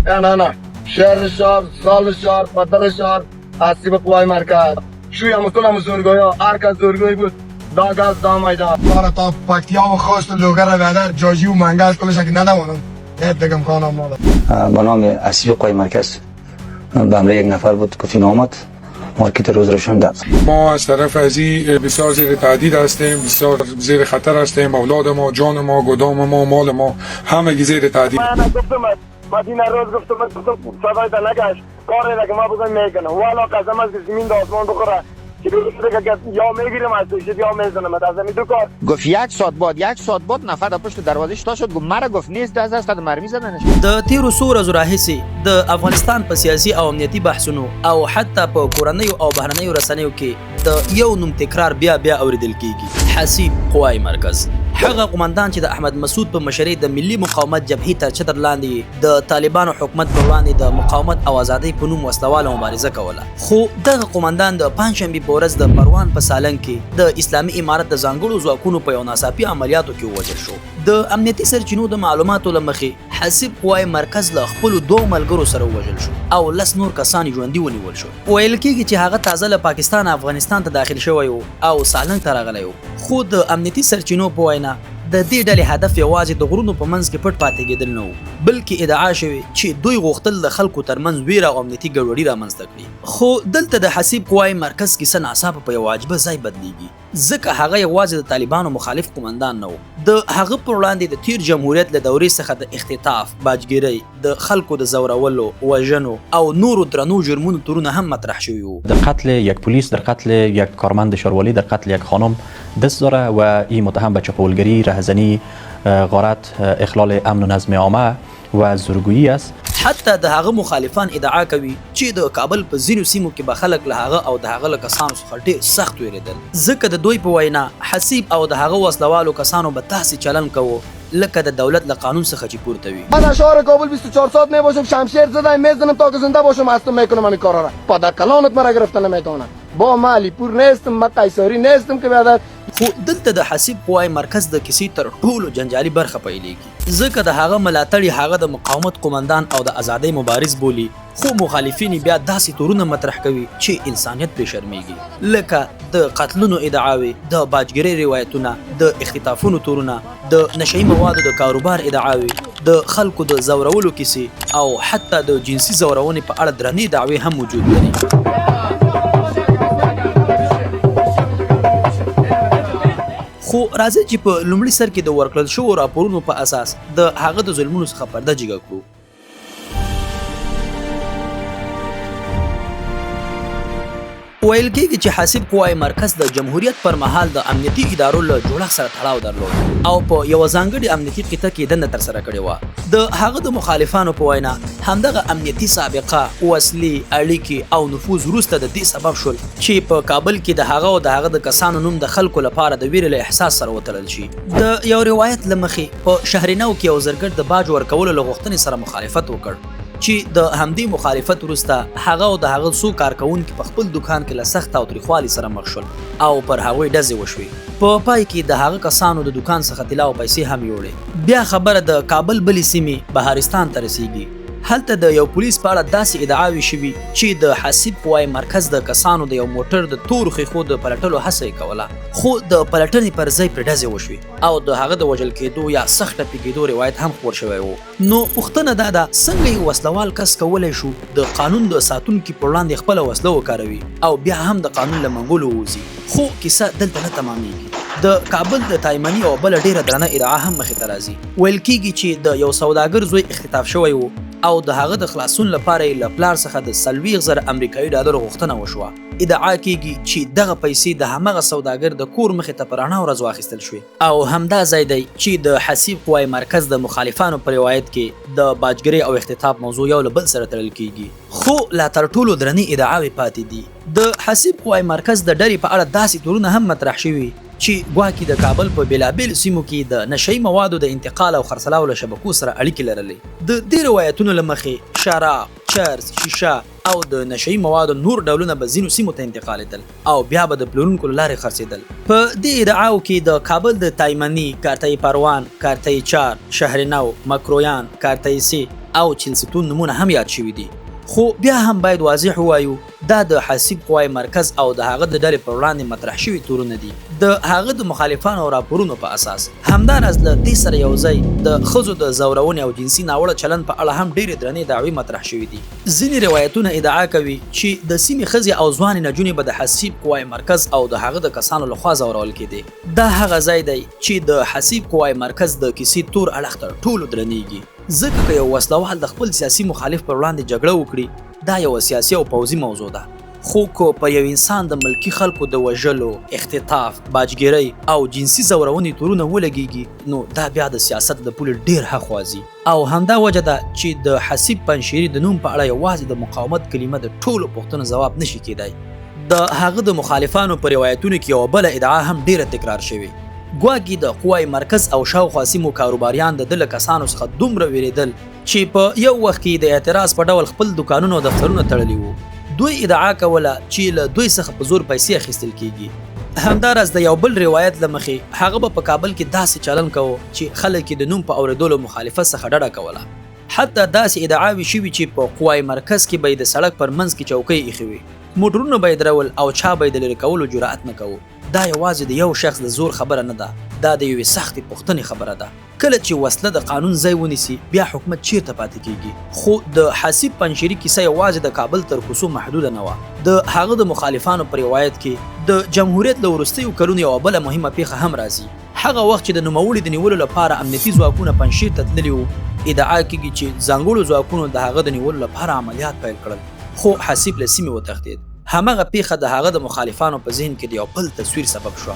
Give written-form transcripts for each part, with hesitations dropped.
نه شهر شهر سال شهر پدر شهر آسیب قوای مرکز شوی همون زورگوی ها هر کس زورگوی بود دا گاز دا میدان مارا تا پکتیا و خواست لوگر بدر جاجی و منگل کلش اگه ندامونم هیت بگم کانم مالا با نام آسیب قوای مرکز به امر یک نفر بود که فیلم آمد مارکت روز روشن داد. ما از طرف ازی بسیار زیر تهدید هستیم، بسیار زیر خطر هستیم. اولاد ما، جان ما، گدام ما، مال ما همگی زیر تهدید. من گفتم مدینه روز گفتم صدای تا نگشت کاری را که ما بزن میکنم والا قسم است که زمین دا آسمان بخوره که بگه یا میگیرم از توشید یا میزنم از همین دو کار. گفت یک ساعت بعد نفر د پشت دروازه شتا شد گفت مرا گفت نیست از قد مرمی زدنش. د تیرو څو ورځو راهیسې د افغانستان په سیاسي او امنیتي بحثونو او حتی په کورنیو او بهرنیو رسنیو کې د یو نوم تکرار بیا اوریدل کیږي، حسیب قوای مرکز. هغه قومندان چې د احمد مسعود په مشرۍ د ملي مقاومت جبهې تر چتر لاندې د طالبانو حکومت پر وړاندې د مقاومت او ازادۍ په نوم وسلواله مبارزه کوله، خو دغه قومندان د پنځشنبې په ورځ د پروان په سالنګ کې د اسلامي امارت د ځانګړو ځواکونو په یو ناڅاپي عملیاتو کې ووژل شو. د امنیتي سرچینو د معلوماتو له مخې حسیب قوای مرکز له خپلو دوو ملګرو سره ووژل شو او 10 نور کسان ژوندي ونیول شو. ویل کېږي چې هغه تازه له پاکستان افغانستان ته داخل شوی و او سالنګ ته راغلی و، خو د امنیتي سرچینو په وینا د دې ډلې هدف یوازې د غرونو په منځ کې پټ پاتې کېدل نه و، بلکې ادعا شوې چې دوی غوښتل د خلکو ترمنځ ویره او امنیتي ګډوډي رامنځته کړي. خو دلته د حسیب قوای مرکز کیسه ناڅاپه په یو عجیبه ځای بدلیږي، ځکه هغه یوازې د طالبانو مخالف قومندان نه و، د هغه پر وړاندې د تیر جمهوریت له دورې څخه د اختطاف، باجګیرۍ، د خلکو د زورولو، وژنو او نورو درنو جرمونو تورونه هم مطرح شوي وو. در قتل یک پلیس، در قتل یک کارمند شاروالی، در قتل یک خانم دست داره و این متهم به چپاولگری، رهزنی، غارت، اخلال امن و نظم عامه و زورگویی است. حتی د هغه مخالفان ادعا کوي چې د کابل په ځینو سیمو کې به خلک له هغه او د هغه له کسانو څخه ډېر سخت ویرېدل، ځکه د دوی په وینا حسیب او د هغه وسلوالو کسانو به داسې چلن کوو لکه د دولت له قانون څخه چې پورته وي. من در شهر کابل 24 ساعت میباشم، شمشیر زدم میزنم تا که زنده باشم، هستم میکنم همین کارا را. پدر کلانت مرا گرفتن نمیتونه. با ما علیپور نیستم، ما قیصری نیستم که بیادر. خو دلته د حسیب قوای مرکز د کیسې تر ټولو جنجالي برخه پیلېږي، ځکه د هغه ملاتړي هغه د مقاومت قومندان او د ازادۍ مبارز بولي، خو مخالفین بیا داسې تورونه مطرح کوي چې انسانیت پرې شرمېږي، لکه د قتلونو ادعاوې، د باجګرۍ روایتونه، د اختطافونو تورونه، د نشهیي موادو د کاروبار ادعاوې، د خلکو د زورولو کیسې او حتی د جنسي زورونې په اړه درنې دعوې هم موجود لري. خو راځي چې په لومړي سر کې د ورکړل شوو راپورونو په اساس د هغه د ظلمونو څخه پرده جګه کړو. ویل کېږي چې حسیب قوای مرکز د جمهوریت پر مهال د امنیتي ادارو له جوړښت سره تړاو درلود او په یوه ځانګړې امنیتي قطعه کې دنده ترسره کړې وه. د هغه د مخالفانو په وینا همدغه امنیتي سابقه، وسلې، اړیکې او نفوذ وروسته د دې سبب شول چې په کابل کې د هغه او د هغه د کسانو نوم د خلکو لپاره د ویرې له احساس سره وتړل شي. د یو روایت له مخې په شهرنو کې یو زرګر د باج ورکولو له غوښتنې سره مخالفت وکړ، چې د همدې مخالفت وروسته هغه او د هغه څو کارکوونکي په خپل دکان کې له سخت او تریخوالي سره مخ شول او پر هغوی ډزې وشوې. په پای کې د هغه کسانو د دکان څخه طلا او پیسې هم یوړې. بیا خبره د کابل بلې سیمې بهارستان ته رسیږي. هلته د یو پولیس په اړه داسې ادعاوې شوي چې د حسیب قوای مرکز د کسانو د یو موټر د تورو ښیښو د پلټلو هڅه یې کوله، خو د پلټنې پر ځای پرې ډزې وشوې او د هغه د وژل کېدو یا سخت ټپي کېدو روایت هم خپور شوی و. نو پوښتنه دا ده څنګه یو وسلوال کس کولی شو د قانون د ساتونکي پر وړاندې خپله وسله وکاروي او بیا هم د قانون له منګولو ووځي. خو کیسه دلته نه تمامیږي. د کابل د تایمني او بله ډیره درنه ادعا هم مخې ته راځي. ویل کېږي چې د یو سوداګر زوی اختطاف شوی و او د هغه د خلاصون لپاره یې له پلار څخه د 40,000 امریکایي ډالرو غوښتنه وشوه. ادعا کېږي چې دغه پیسې د همغه سوداګر د کور مخې ته په رڼا ورځ واخیستل شوې او همدا ځای دی چې د حسیب قوای مرکز د مخالفانو په روایت کې د باجګرۍ او اختطاف موضوع یو له بل سره تړل کېږي. خو لا تر ټولو درنې ادعاوې پاتې دي. د حسیب قوای مرکز د ډلې په اړه داسې تورونه هم مطرح شوي چې ګواکې د کابل په بېلابېلو سیمو کې د نشهیي موادو د انتقال او خرڅلاو له شبکو سره اړیکې لرلې. د دې روایتونو له مخې شراب، چرس، شیشه او د نشهیي موادو نور ډولونه به ځینو سیمو ته انتقالېدل او بیا به د پلورونکو له لارې خرڅېدل. په دې ادعاو کې د کابل د تایمني، کارتای پروان، کارتای چار، شهرنو، مکرویان، کارتای سی او چلستون نمونه هم یاد شوي دي. خو بیا هم باید واضح وایو دا د حسیب قوای مرکز او د هغه د ډلې پر وړاندې مطرح شوي تورونه دي د هغه د مخالفانو او راپورونو په اساس. همداراز له دې سره یو ځای د ښځو د ځورونې او جنسي ناوړه چلند په اړه هم ډېرې درنې دعوې مطرح شوي دي. ځینې روایتونه ادعا کوي چې د سیمې ښځې او ځوانې نجونې به د حسیب قوای مرکز او د هغه د کسانو لخوا ځورول کېدې. دا هغه ځای دی چې د حسیب قوای مرکز د کیسې تور اړخ تر ټولو درنېږي، ځکه که یو وسلوال د خپل سیاسي مخالف پر وړاندې جګړه وکړي دا یو سیاسي او پوځي موضوع ده. خو که په یو انسان د ملکی خلکو د وژلو، اختطاف، باجګیرۍ او جنسي ځورونې تورونه ولګېږي نو دا بیا د سیاست د پولې ډېر حخوازي. او همدا وجه ده چې د حسیب پنجشیري د نوم په اړه یوازې د مقاومت کلمه د ټولو پوښتنو ځواب نشي کېدای. د هغه د مخالفانو په روایتونو کې یوه بله ادعا هم ډېره تکرار شوې. ګواکې د قوای مرکز او شاوخوا سیمو کاروباریان د ده له کسانو څخه دومره ویرېدل چې په یو وخت کې د اعتراض په ډول خپل دوکانونه او دفترونه تړلي وو. دوی ادعا کوله چې له دوی څخه په زور پیسې اخیستل کېږي. همداراز د یو بل روایت له مخې هغه به په کابل کې داسې چلن کوو چې خلک یې د نوم په اورېدلو مخالفت څخه ډډه کوله. حتی داسې ادعاوې شوي چې په قوای مرکز کې به یې د سړک پر منځ کې چوکۍ ایښې وي، موټرونه به یې درول او چا به یې د لرې کولو جرأت نه کوو. دا یوازې د یو شخص د زور خبره نه ده، دا د یوې سختې پوښتنې خبره ده. کله چې وسله د قانون ځای ونیسي بیا حکومت چیرته پاتې کیږي. خو د حسیب پنجشیري کیسه یوازې د کابل تر کوڅو محدوده نه وه. د هغه د مخالفانو په روایت کې د جمهوریت له وروستیو کلونو یوه بله مهمه پیښه هم راځي. هغه وخت چې د نوموړي د نیولو لپاره امنیتي ځواکونه پنجشیر ته تللي وو، ادعا کېږي چې ځانګړو ځواکونو د هغه د نیولو لپاره عملیات پیل کړل، خو حسیب له سیمې وتښتېد. همغه پیښه د هغه د مخالفانو په ذهن کې د یو بل تصویر سبب شوه.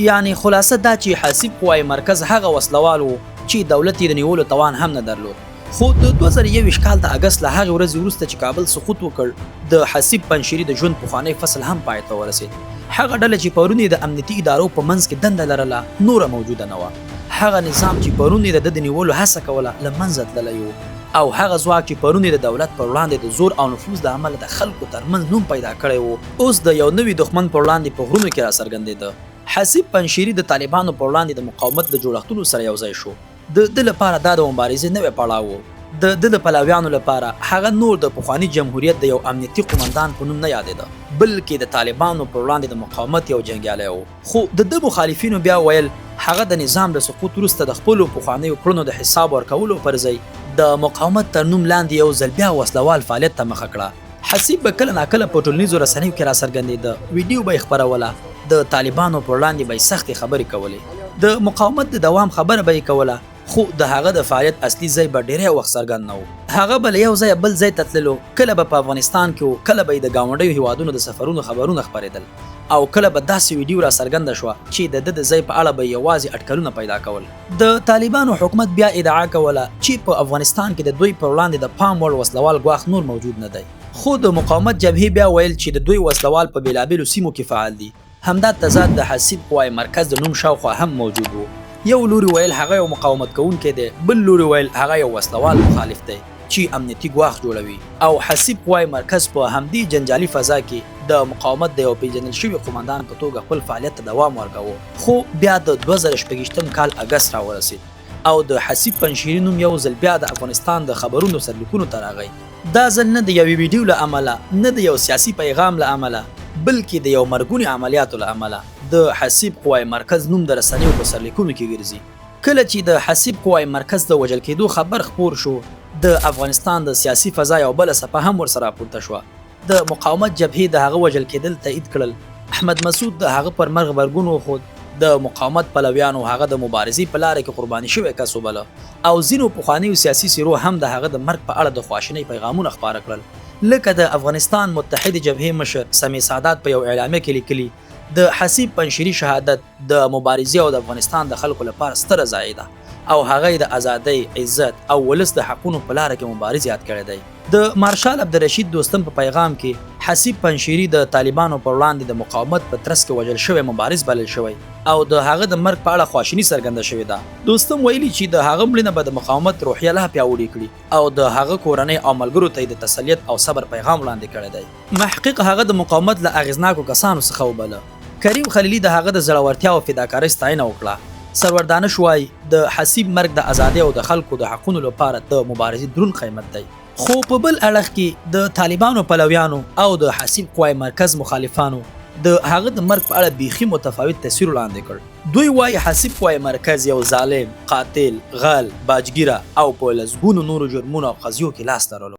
یعنی خلاصه دا چې حسیب قوای مرکز هغه وسلوال و چې دولت یې د نیولو توان هم نه درلود. خو د 2021 کال د اګست له هغې ورځې وروسته چې کابل سقوط وکړ د حسیب پنجشیري د ژوند پخوانی فصل هم پای ته ورسېد. هغه ډله چې پرون یې د امنیتي ادارو په منځ کې دنده لرله نوره موجوده نه وه. هغه نظام چې پرون یې د نیولو هڅه کوله له منځه تللی و، او هغه ځواک چې پرون د دولت پر وړاندې د زور او نفوذ د عمله د خلکو ترمنځ نوم پیدا کړی و اوس د یو نوي دښمن پر وړاندې په غرونو کې راڅرګندېده. حسیب پنجشیري د طالبانو پر وړاندې د مقاومت د جوړښتونو سره یو ځای شو. د ده لپاره دا د مبارزې نوی پړاو و. د ده د پلویانو لپاره هغه نور د پخواني جمهوریت د یو امنیتي قمندان په نوم نه یادېده، بلکې د طالبانو پر وړاندې د مقاومت یو جنګیالی و. خو د ده مخالفینو بیا ویل هغه د نظام د سقوط وروسته د خپلو پخوانیو کړنو د حساب ورکولو پر ځای د مقاومت تر نوم لاندې یو ځل بیا وسلوال فعالیت ته مخه کړه. حسیب به کله ناکله په ټولنیزو رسنیو کې راڅرګندېده، ویډیو به یې خپروله، د طالبانو پر وړاندې به یې سختې خبرې کولې، د مقاومت د دوام خبره به یې کوله، خو د هغه د فعالیت اصلي ځای به ډېری وخت څرګند نه و. هغه به له یو ځایه بل ځای ته تللو، کله به په افغانستان کې و، کله به یې د ګاونډیو هیوادونو د سفرونو خبرونه خپرېدل، او کله به داسې ویډیو راڅرګنده شوه چې د ده د ځای په اړه به یوازې اټکلونه پیدا کول. د طالبانو حکومت بیا ادعا کوله چې په افغانستان کې د دوی پر وړاندې د پام وړ وسلوال ګواښ نور موجود نه دی. خو د مقاومت جبهې بیا ویل چې د دوی وسلوال په بېلابېلو سیمو کې فعال دي. همدا تضاد د حسیب قوای مرکز د نوم شاوخوا هم موجود و. یو لوري ویل هغه یو مقاومت کوونکی دی، بل لوري ویل هغه یو وسلوال مخالف دی چې امنیتي ګواښ جوړوي. او حسیب قوای مرکز په همدې جنجالي فضا کې د مقاومت د یو پیژندل شوي قمندان په توګه خپل فعالیت ته دوام ورکاوه. خو بیا د 2018 کال اګست راورسېد او د حسیب پنجشیري نوم یو ځل بیا د افغانستان د خبرونو سرلیکونو ته راغی. دا ځل نه د یوې ویډیو له امله، نه د یو سیاسي پیغام له امله، بلکې د یو مرګوني عملیاتو له امله د حسیب قوای مرکز نوم د رسنیو په سرلیکونو کې ګرځي. کله چې د حسیب قوای مرکز د وژل کېدو خبر خپور شو، د افغانستان د سیاسي فضا یو بله څپه هم ورسره راپورته شوه. د مقاومت جبهې د هغه وژل کېدل تایید کړل. احمد مسعود د هغه پر مرګ غبرګون وښود. د مقاومت پلویانو هغه د مبارزې په لاره کې قرباني شوی کس وبله، او ځینو پخوانیو سیاسي څیرو هم د هغه د مرګ په اړه د خواشینۍ پیغامونه خپاره کړل. لکه د افغانستان متحد جبهې مشر سمیع سادات په یو اعلامیه کې لیکلي، د حسیب پنجشیري شهادت د مبارزې او د افغانستان د خلکو لپاره ستره ضایع ده، او هغه د ازادۍ، عزت او ولس د حقونو په لاره کې مبارز یاد کړی دی. د مارشال عبدالرشید دوستم په پیغام کې حسیب پنجشیري د طالبانو پر وړاندې د مقاومت په ترڅ کې وژل شوی مبارز بلل شوی، او د هغه د مرګ په اړه خواشیني څرګنده شوې ده. دوستم ویلي چې د هغه مړینه به د مقاومت روحیه لا پیاوړې کړي، او د هغه کورنۍ او ملګرو ته د تسلیت او صبر پیغام وړاندې کړی دی. محقق هغه د مقاومت له اغیزناکو کسانو څخه وبله. کریم خلیلي د هغه د زړورتیا او فداکارۍ ستاینه وکړه. سرور دانش وای د حسیب مرګ د ازادۍ او د خلکو د حقونو لپاره د مبارزې درون قیمت دی خو په بل اړخ کې د طالبانو پلویانو او د حسیب قوای مرکز مخالفانو د هغه د مرګ په اړه بیخي متفاوت تصویر وړاندې کړ دوی وایي حسیب قوای مرکز یو ظالم قاتل غل باجګیره او په لسګونو نورو جرمونو او قضیو کې لاس درلود